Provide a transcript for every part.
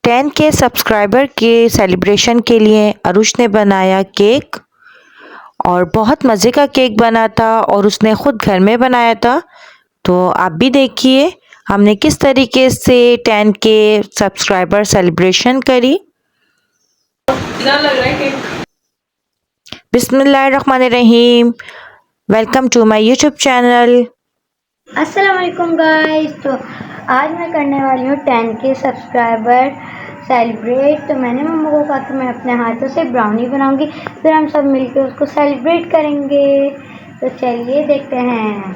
10 के सब्सक्राइबर के सेलिब्रेशन के लिए अरुष ने बनाया केक और बहुत मज़े का केक बना था और उसने ख़ुद घर में बनाया था। तो आप भी देखिए हमने किस तरीके से 10 के सब्सक्राइबर सेलिब्रेशन करी। लग रहा है केक। बिस्मिल्लाहिर्रहमानिर्रहीम। Welcome to my YouTube channel. अस्सलाम वालेकुम गाइस। तो आज मैं करने वाली हूँ 10 के सब्सक्राइबर सेलिब्रेट। तो मैंने मम्मा को कहा कि मैं अपने हाथों से ब्राउनी बनाऊंगी, फिर हम सब मिलकर उसको सेलिब्रेट करेंगे। तो चलिए देखते हैं।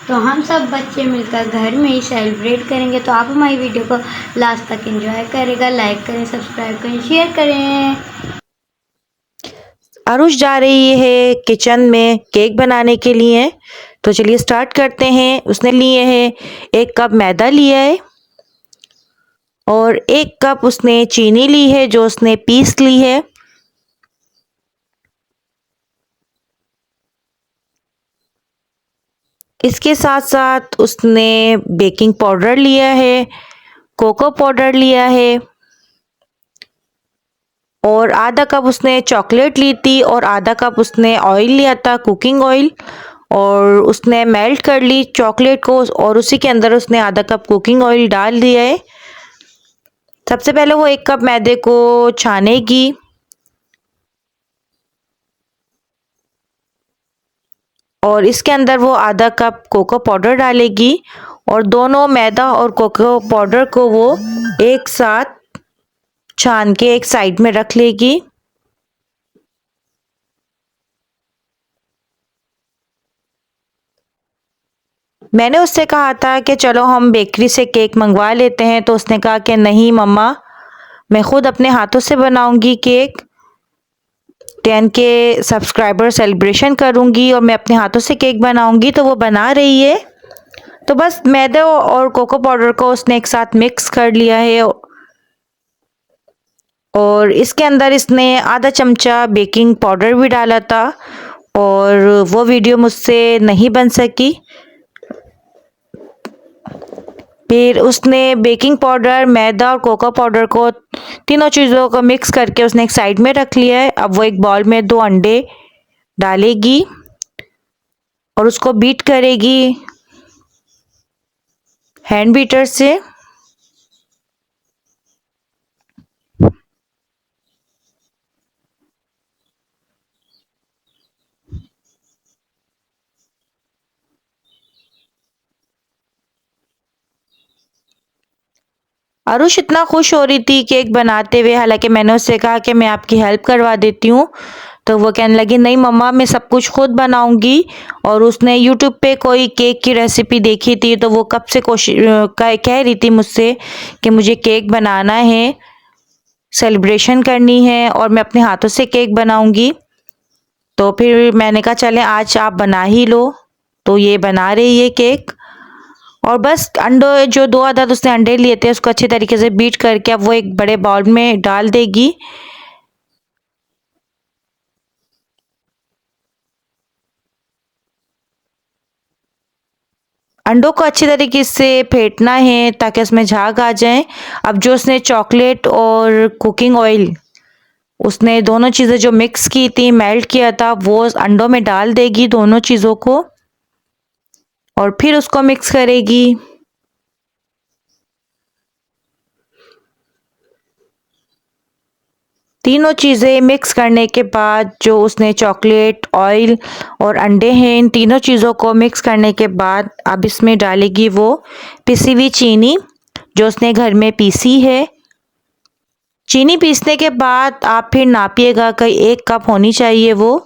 तो हम सब बच्चे मिलकर घर में ही सेलिब्रेट करेंगे। तो आप हमारी वीडियो को लास्ट तक एंजॉय करेगा, लाइक करें, सब्सक्राइब करें, शेयर करें। अरुष जा रही है किचन में केक बनाने के लिए। तो चलिए स्टार्ट करते हैं। उसने लिए है 1 कप मैदा लिया है और 1 कप उसने चीनी ली है जो उसने पीस ली है। इसके साथ साथ उसने बेकिंग पाउडर लिया है, कोको पाउडर लिया है और आधा कप उसने चॉकलेट ली थी और आधा कप उसने ऑयल लिया था, कुकिंग ऑयल, और उसने मेल्ट कर ली चॉकलेट को और उसी के अंदर उसने आधा कप कुकिंग ऑयल डाल दिया है। सबसे पहले वो 1 कप मैदे को छानेगी और इसके अंदर वो आधा कप कोको पाउडर डालेगी और दोनों मैदा और कोको पाउडर को वो एक साथ छान के एक साइड में रख लेगी। मैंने उससे कहा था कि चलो हम बेकरी से केक मंगवा लेते हैं, तो उसने कहा कि नहीं मम्मा, मैं खुद अपने हाथों से बनाऊंगी केक। 10 के सब्सक्राइबर सेलिब्रेशन करूंगी और मैं अपने हाथों से केक बनाऊंगी। तो वो बना रही है। तो बस मैदे और कोको पाउडर को उसने एक साथ मिक्स कर लिया है और इसके अंदर इसने आधा चमचा बेकिंग पाउडर भी डाला था और वो वीडियो मुझसे नहीं बन सकी। फिर उसने बेकिंग पाउडर, मैदा और कोको पाउडर को तीनों चीज़ों को मिक्स करके उसने एक साइड में रख लिया है। अब वो एक बाउल में 2 अंडे डालेगी और उसको बीट करेगी हैंड बीटर से। अरुष इतना खुश हो रही थी केक बनाते हुए, हालांकि मैंने उससे कहा कि मैं आपकी हेल्प करवा देती हूँ। तो वो कहने लगी नहीं मम्मा, मैं सब कुछ खुद बनाऊंगी। और उसने यूट्यूब पे कोई केक की रेसिपी देखी थी, तो वो कब से कह रही थी मुझसे कि मुझे केक बनाना है, सेलिब्रेशन करनी है और मैं अपने हाथों से केक बनाऊंगी। तो फिर मैंने कहा चलें आज आप बना ही लो। तो ये बना रही है केक और बस अंडे जो 2 अदद उसने अंडे लिए थे उसको अच्छी तरीके से बीट करके अब वो एक बड़े बाउल में डाल देगी। अंडों को अच्छी तरीके से फेंटना है ताकि उसमें झाग आ जाए। अब जो उसने चॉकलेट और कुकिंग ऑयल, उसने दोनों चीज़ें जो मिक्स की थी, मेल्ट किया था, वो अंडों में डाल देगी दोनों चीज़ों को और फिर उसको मिक्स करेगी। तीनों चीज़ें मिक्स करने के बाद जो उसने चॉकलेट, ऑयल और अंडे हैं, इन तीनों चीज़ों को मिक्स करने के बाद अब इसमें डालेगी वो पिसी हुई चीनी जो उसने घर में पीसी है। चीनी पीसने के बाद आप फिर नापिएगा कि 1 कप होनी चाहिए वो।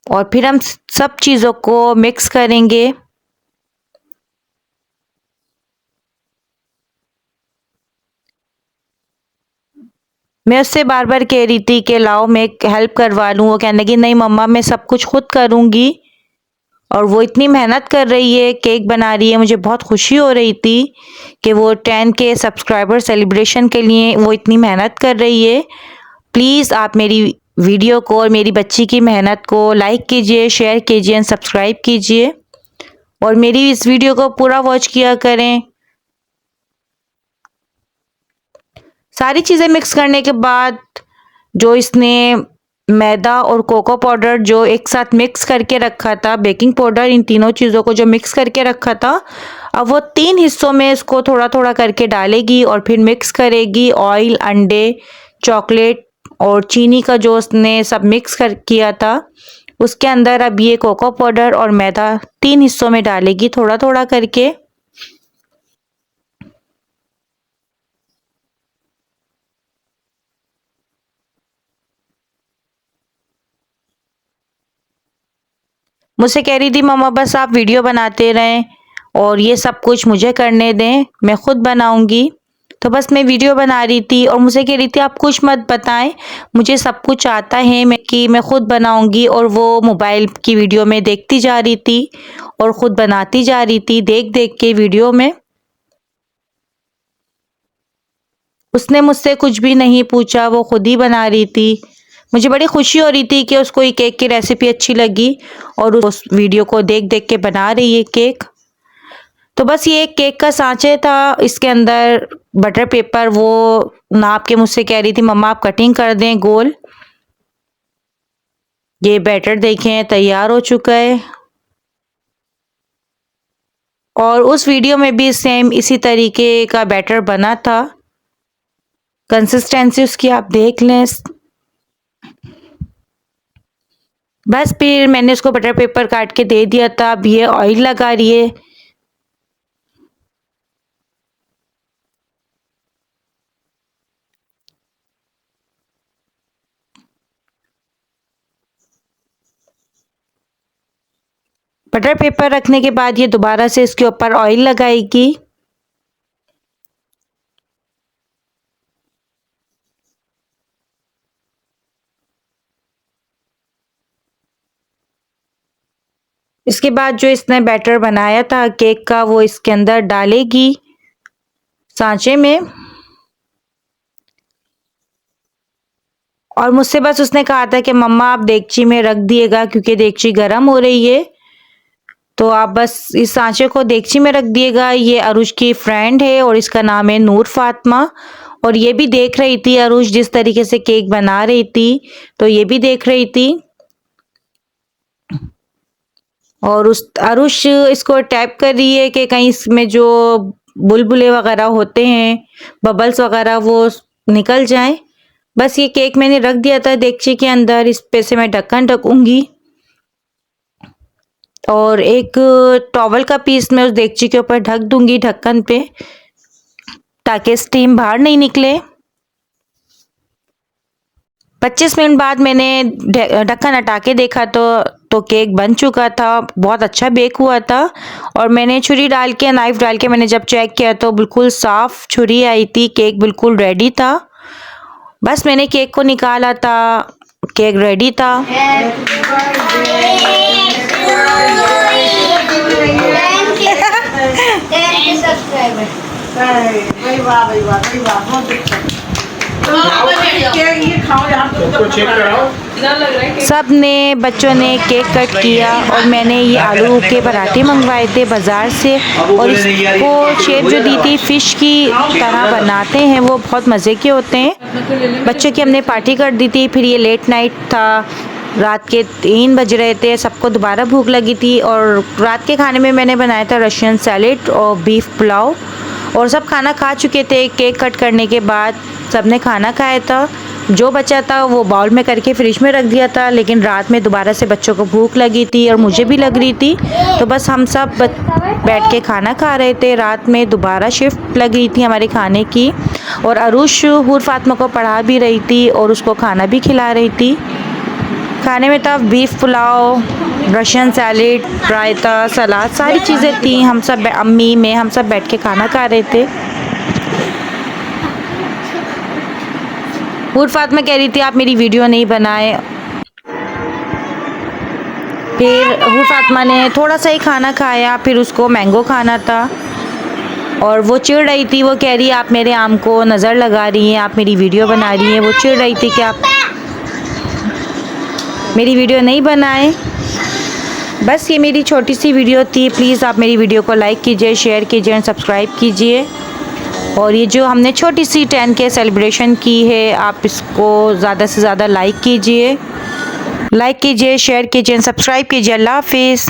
और फिर हम सब चीज़ों को मिक्स करेंगे। मैं उससे बार बार कह रही थी कि लाओ मैं हेल्प करवा लूँ। वो कहने लगी नहीं मम्मा, मैं सब कुछ खुद करूँगी। और वो इतनी मेहनत कर रही है, केक बना रही है। मुझे बहुत खुशी हो रही थी कि वो 10 के सब्सक्राइबर सेलिब्रेशन के लिए वो इतनी मेहनत कर रही है। प्लीज़ आप मेरी वीडियो को और मेरी बच्ची की मेहनत को लाइक कीजिए, शेयर कीजिए एंड सब्सक्राइब कीजिए। और मेरी इस वीडियो को पूरा वॉच किया करें। सारी चीज़ें मिक्स करने के बाद जो इसने मैदा और कोको पाउडर जो एक साथ मिक्स करके रखा था, बेकिंग पाउडर, इन तीनों चीज़ों को जो मिक्स करके रखा था, अब वो 3 हिस्सों में इसको थोड़ा थोड़ा करके डालेगी और फिर मिक्स करेगी। ऑयल, अंडे, चॉकलेट और चीनी का जो उसने सब मिक्स कर किया था, उसके अंदर अब ये कोको पाउडर और मैदा 3 हिस्सों में डालेगी थोड़ा थोड़ा करके। मुझसे कह रही थी मम्मा बस आप वीडियो बनाते रहें और ये सब कुछ मुझे करने दें, मैं खुद बनाऊंगी। तो बस मैं वीडियो बना रही थी और मुझे कह रही थी आप कुछ मत बताएं, मुझे सब कुछ आता है, मैं खुद बनाऊंगी। और वो मोबाइल की वीडियो में देखती जा रही थी और खुद बनाती जा रही थी देख देख के वीडियो में। उसने मुझसे कुछ भी नहीं पूछा, वो खुद ही बना रही थी। मुझे बड़ी खुशी हो रही थी कि उसको ये केक की रेसिपी अच्छी लगी और उस वीडियो को देख देख के बना रही है केक। तो बस ये एक केक का सांचे था, इसके अंदर बटर पेपर वो नाप के मुझसे कह रही थी मम्मा आप कटिंग कर दें गोल। ये बैटर देखें तैयार हो चुका है और उस वीडियो में भी सेम इसी तरीके का बैटर बना था। कंसिस्टेंसी उसकी आप देख लें। बस फिर मैंने उसको बटर पेपर काट के दे दिया था। अब ये ऑयल लगा रही है। बटर पेपर रखने के बाद ये दोबारा से इसके ऊपर ऑयल लगाएगी। इसके बाद जो इसने बैटर बनाया था केक का वो इसके अंदर डालेगी सांचे में। और मुझसे बस उसने कहा था कि मम्मा आप देगची में रख दिएगा क्योंकि देगची गर्म हो रही है, तो आप बस इस सांचे को देगची में रख दिएगा। ये अरुष की फ्रेंड है और इसका नाम है नूर फातिमा। और ये भी देख रही थी अरुष जिस तरीके से केक बना रही थी, तो ये भी देख रही थी। और उस अरुष इसको टैप कर रही है कि कहीं इसमें जो बुलबुले वगैरह होते हैं, बबल्स वगैरह, वो निकल जाएं। बस ये केक मैंने रख दिया था देगची के अंदर, इस पे से मैं ढक्कन ढकूंगी और एक टॉवल का पीस मैं उस देगची के ऊपर ढक दूंगी ढक्कन पे, ताकि स्टीम बाहर नहीं निकले। 25 मिनट बाद मैंने ढक्कन हटा के देखा तो केक बन चुका था, बहुत अच्छा बेक हुआ था। और मैंने छुरी डाल के, नाइफ डाल के मैंने जब चेक किया तो बिल्कुल साफ छुरी आई थी, केक बिल्कुल रेडी था। बस मैंने केक को निकाला था, केक रेडी था। सब ने बच्चों ने केक कट किया और मैंने ये आलू के पराठे मंगवाए थे बाज़ार से और इसको शेप जो दी थी फ़िश की तरह बनाते हैं, वो बहुत मज़े के होते हैं। बच्चों की हमने पार्टी कर दी थी। फिर ये लेट नाइट था, रात के 3 बज रहे थे, सबको दोबारा भूख लगी थी और रात के खाने में मैंने बनाया था रशियन सैलेड और बीफ पुलाव। और सब खाना खा चुके थे। केक कट करने के बाद सब ने खाना खाया था, जो बचा था वो बाउल में करके फ्रिज में रख दिया था। लेकिन रात में दोबारा से बच्चों को भूख लगी थी और मुझे भी लग रही थी, तो बस हम सब बैठ के खाना खा रहे थे। रात में दोबारा शिफ्ट लग रही थी हमारे खाने की और अरुष हूर फातिमा को पढ़ा भी रही थी और उसको खाना भी खिला रही थी। खाने में था बीफ पुलाव, रशियन सैलेड, रायता, सलाद, सारी चीज़ें थी। हम सब अम्मी में हम सब बैठ के खाना खा रहे थे। हूर फातिमा कह रही थी आप मेरी वीडियो नहीं बनाए। फिर हूर फातिमा ने थोड़ा सा ही खाना खाया, फिर उसको मैंगो खाना था और वो चिढ़ रही थी। वो कह रही है आप मेरे आम को नज़र लगा रही हैं, आप मेरी वीडियो बना रही हैं। वो चिढ़ रही थी कि आप मेरी वीडियो नहीं बनाए। बस ये मेरी छोटी सी वीडियो थी। प्लीज़ आप मेरी वीडियो को लाइक कीजिए, शेयर कीजिए एंड सब्सक्राइब कीजिए। और ये जो हमने छोटी सी 10K सेलिब्रेशन की है, आप इसको ज़्यादा से ज़्यादा लाइक कीजिए, शेयर कीजिए एंड सब्सक्राइब कीजिए। अल्लाह हाफिज़।